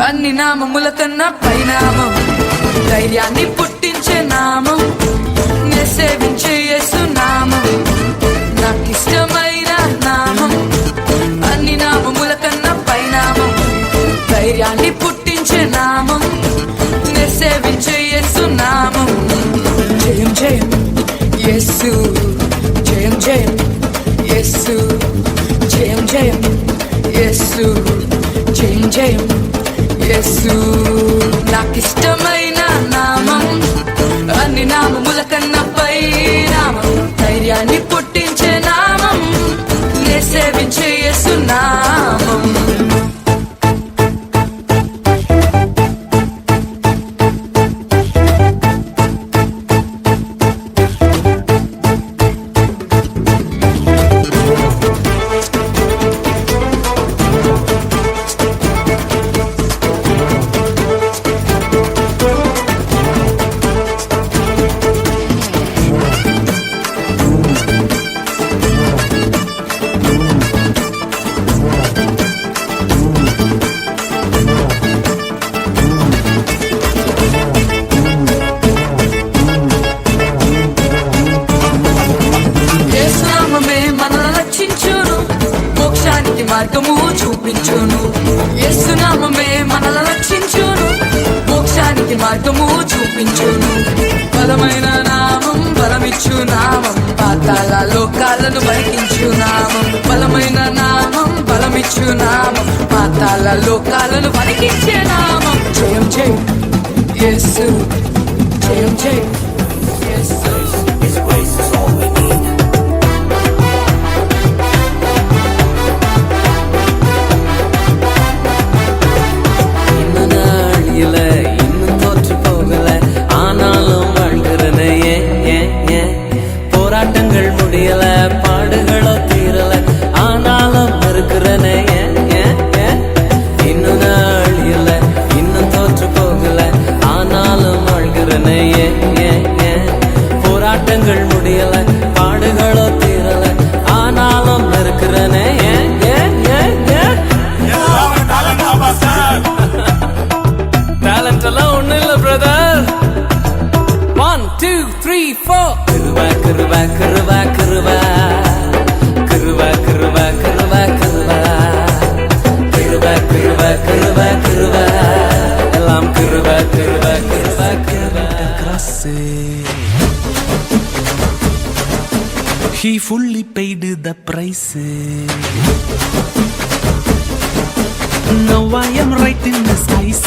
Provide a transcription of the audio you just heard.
అన్ని నామముల కన్నా పైనామం, ధైర్యాన్ని పుట్టించే నామం, నే సేవించే యేసు నామం, నాకిష్టమైన నామం. అన్ని నామముల కన్నా పైనామం, ధైర్యాన్ని పుట్టించే నామం, నే సేవించే యేసు నామం. జయం జయం యేసు, జయం జయం యేసు, జయం జయం యేసు, జయం జయం యేసు. నాకిష్టమైన నామం, అన్ని నామముల కన్నా పై నామం, ధైర్యాన్ని పుట్టించే నామం, నే సేవించే యేసు నామం. మార్గము చూపించును, యేసు నామమే మనల్ని రక్షించును, మోక్షానికి మార్గము చూపించును. బలమైన నామం, బలమిచ్చు నామం, పాతాళ లోకాలను వణికించు నామం. బలమైన నామం, బలమిచ్చు నామం, పాతాళ లోకాలను వణికించే నామం. జయం జయం యేసు, జయం జయం యేసు. போராட்டங்கள் முடியல, பாடுகளோ தீரல, ஆனாலும் இருக்கிறனே. இன்னும் நாள் இல்ல, இன்னும் தோற்று போகல, ஆனாலும் வாழ்கிறனே. போராட்டங்கள் முடியல, பாடுகளோ தீரல, ஆனாலும் இருக்கிறனே. டேலண்ட் எல்லாம் ஒண்ணு இல்ல பிரதர். 1 2 3 4 கிருபா கிருபா கிருபா கிருபா கிருபா கிருபா கிருபா கிருபா கிருபா கிருபா கிருபா கிருபா எல்லாம் Kripa Kripa Kripa Kripa. He fully paid the price. Now I am right in the skies.